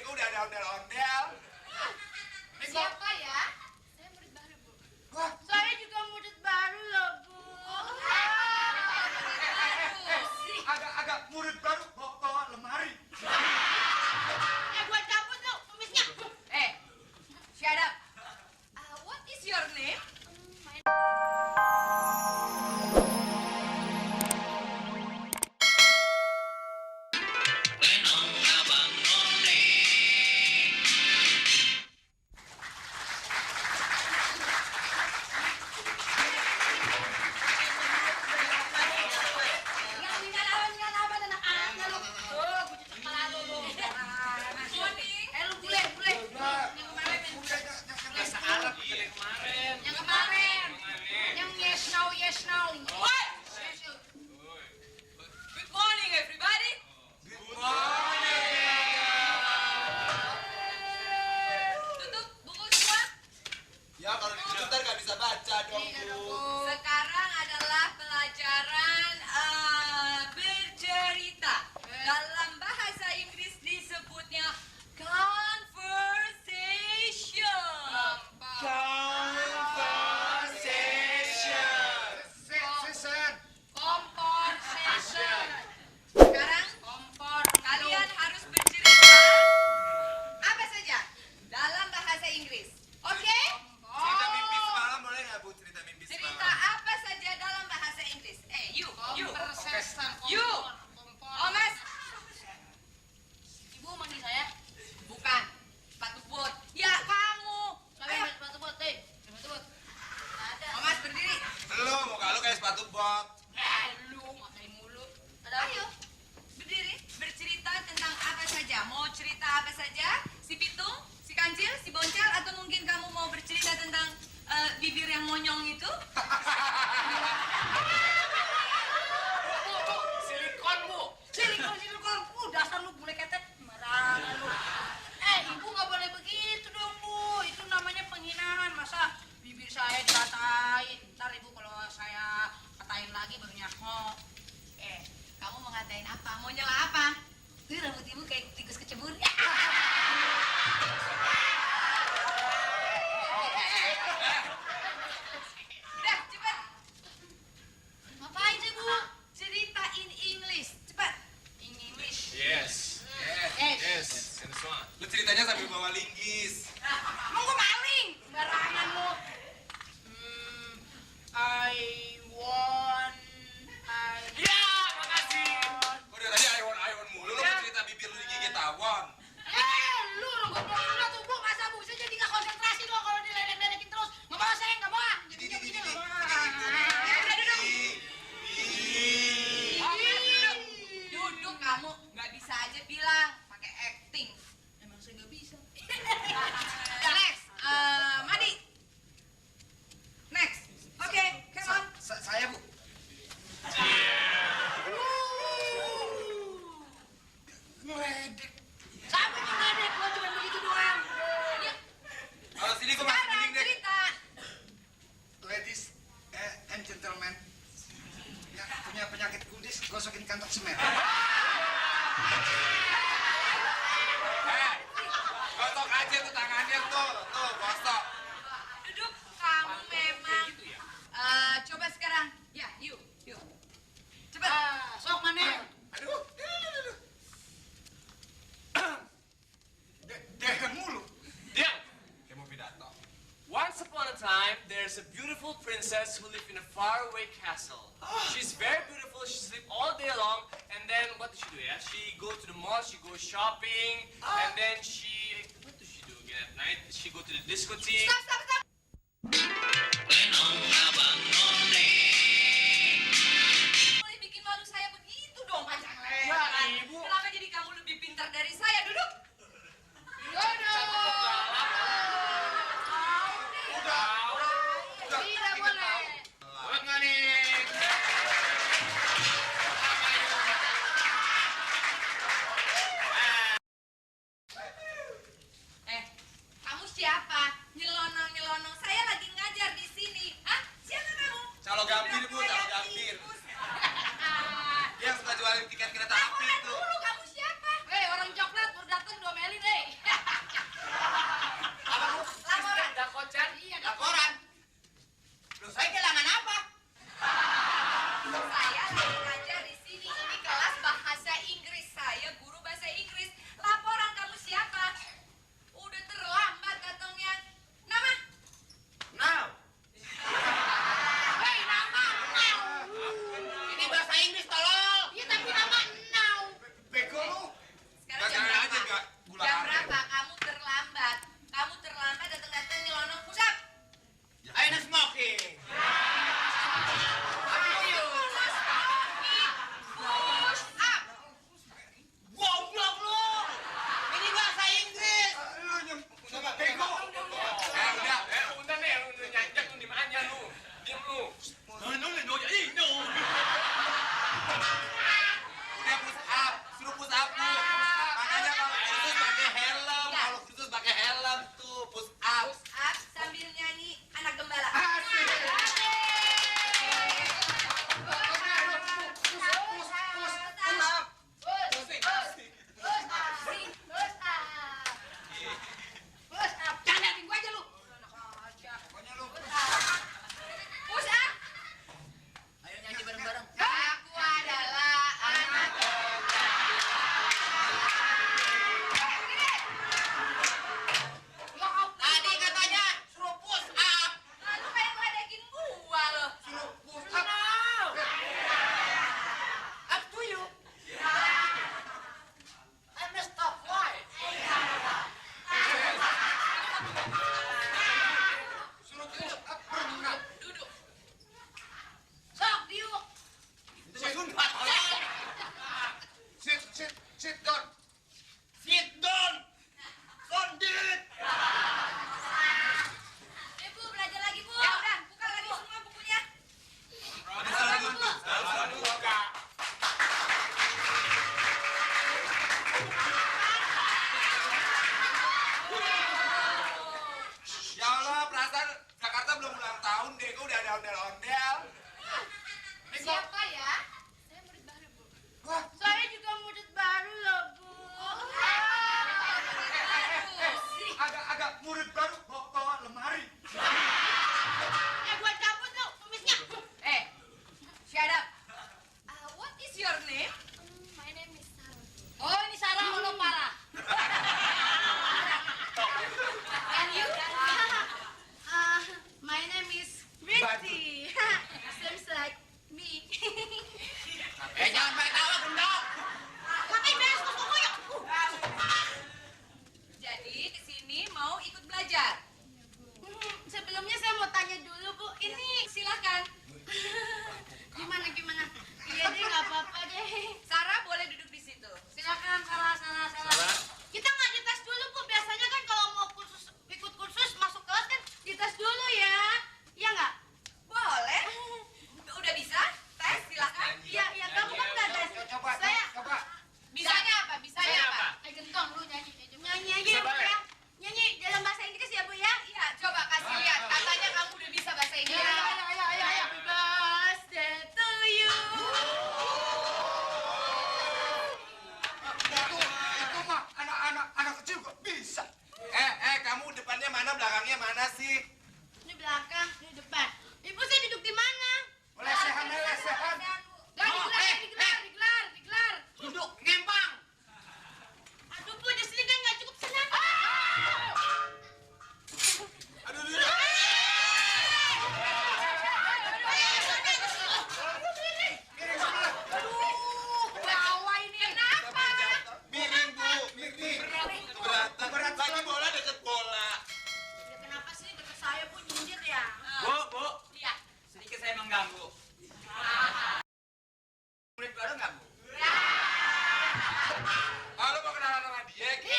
kok udah ada ondel-ondel. Siapa ya? Saya murid baru, Bu. Wah, Saya juga murid baru loh, Bu. agak murid baru bawa lemari. Gua cabut tuh kumisnya. Shut up. What is your name? Yes, now. What? Good morning, everybody. Tutup buku semua. Ya kalau ditutup ntar nggak bisa baca dong, Bu. Sekarang adalah pelajaran bercerita. Dalam bahasa Inggris disebutnya conversation. Conversation. Sekarang kalian harus bercerita apa saja dalam bahasa Inggris. Oke? Cerita mimpi semalam boleh nggak, Bu? Cerita mimpi Cerita semalam. apa saja dalam bahasa Inggris. You. Conversation. You. Oh, Mas. Ibu manggil saya? Bukan. Sepatu bot. Ya, kamu. Saya Ayo. sepatu bot, sepatu bot. Ada. Oh, Mas berdiri. Lu muka lu kayak sepatu bot. Lu ngatain mulu. Ayo. Berdiri. Bercerita tentang apa saja. Mau cerita apa saja? Si Pitung, si Kancil, si Boncel, atau mungkin kamu mau bercerita tentang bibir yang monyong itu? Silikon, Bu. Silikon. Dasar lu bule ketek. Sembarangan lu. Ibu nggak boleh begitu dong, Bu. Itu namanya penghinaan. Masa bibir saya dikatain. Ntar Ibu kalau saya katain lagi baru nyaho. Kamu mau ngatain apa? Mau nyela apa? Tuh rambut ibu kayak tikus kecebur. Udah, cepat. Ngapain sih, Bu? Cerita in English. Cepat. In English. Yes. Yes. And this one. Lu ceritanya sambil bawa linggis. Mau gue maling? Sembarangan lu. I want. Ya, makasih. Kok dari tadi iwan mulu, lu cerita bibir lu digigit tawon. Lu orang goblok juga tuh, Bu. Masa Bu saya jadi nggak konsentrasi dong kalau diledek-ledekin terus. Nggak mau saya, nggak mau. Ini. Udah duduk. Duduk kamu. Nggak bisa aja bilang. Pakai acting. Emang saya nggak bisa. Next. Madi. Next. Oke, come on. Saya, Bu. Ngeledek. Siapa yang ngeledek? Gua cuma begitu doang. Kalau sini gua masih Sekarang mending deh. cerita. Ladies and gentlemen yang punya penyakit kudis gosokin kantong semen. Gosok aja tuh tangannya tuh gosok. Duduk. Kamu memang. Coba sekarang. Ya, yuk. Cepat. Sok mana? Aduh. Dehem mulu. Diam. Kayak mau pidato. Once upon a time, there's a beautiful princess who lived in a faraway castle. She's very beautiful. She sleeps all day long, and then what does she do? Yeah, she go to the mall. She go shopping, and then what does she do again at night? She go to the discotheque. Stop. Boleh bikin malu saya begitu dong, panjang lebar. Ya, Ibu. Kenapa jadi kamu lebih pintar dari saya? Duduk. Tidak boleh. Good morning. Kamu siapa? Nyelonong. Saya lagi ngajar di sini. Hah? Siapa kamu? Calo gambir, Bu, calo gambir. Dia yang suka jualin tiket kereta api Laporan tuh. dulu, kamu siapa? Orang coklat baru datang diomelin, Jam berapa? Kamu terlambat. Kamu terlambat datang-datang nyelonong pusat. Ayo na smoking. Push up. Goblok lu. Ini bahasa Inggris. Lu yang bego. Udah. Udah nih, lu nyanjak lu diem aja lu. Diem lu. No, jadi no. Udah push up, suruh push up lu. Makanya kalau kursus pakai helm, kalau kursus pakai helm tuh push up. Push up sambil nyanyi anak gembala. Asik. Jangan liatin gua aja lu. Enak aja. Pokoknya lu Push up. Ayo nyanyi bareng-bareng. Aku adalah anak Tadi katanya suruh push up. lalu kayak ngeledekin gua loh. suruh push up. Up to you. I messed up. Why? Suruh push up berenang. Duduk. Sok diuk. Itu Sunda. Sit down. Sit down. Kondit. Bu, belajar lagi, Bu. Ya udah, buka lagi semua bukunya. Ya Allah, perasaan Jakarta belum ulang tahun deh, kok udah ada ondel-ondel. Siapa ya? Saya murid baru, Bu. Wah, Saya juga murid baru loh, Bu. agak murid baru bawa lemari. Gua cabut lu kumisnya. Shut up. What is your name? My name is Sarah. Oh, ini Sarah lo parah. And you? My name is Pretty. Seems like me. Jangan pakai tawa, gendong. Pakai beres kok kokoyo. Jadi kesini mau ikut belajar. Sebelumnya saya mau tanya dulu, Bu. Ini Silakan. gimana? Iya deh, nggak apa-apa deh. Sarah boleh duduk di situ. Silakan Sarah. Kita nggak dites dulu, Bu. Biasanya kan kalau mau ikut kursus masuk kelas kan dites dulu ya. Iya nggak? Boleh. Udah bisa? Tes, silakan. Iya, kamu kan udah tes. Coba. Bisanya apa? Bisanya apa? Gentong lu nyanyi. Nyanyi aja Bisa ya, Bu balik. ya. Nyanyi dalam bahasa Inggris ya, Bu ya. Iya, coba kasih lihat. Katanya kamu udah bisa bahasa Inggris. Ayo. Happy birthday to you. Itu mah anak kecil kok bisa. Kamu depannya mana, belakangnya mana sih? Ini belakang, ini depan. Ibu saya duduk di mana? Lesehan. Digelar. Duduk, ngempang. Aduh, Bu, di sini kan nggak cukup senang. Aduh. Bawa ini. Kenapa? Miring, Bu. Berat. Lagi bola deket bola. Ya, kenapa sih deket saya, Bu, nyindir ya? Bu. Iya. Sedikit saya mengganggu. Murid baru nggak, Bu? Halo, mau kenalan sama dia? Oke,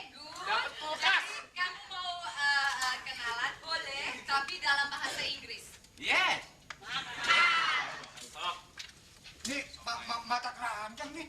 good. Dapat kulkas. Kamu mau kenalan? Boleh, tapi dalam bahasa Inggris. Yes. Sok. Nih, mata keranjang nih.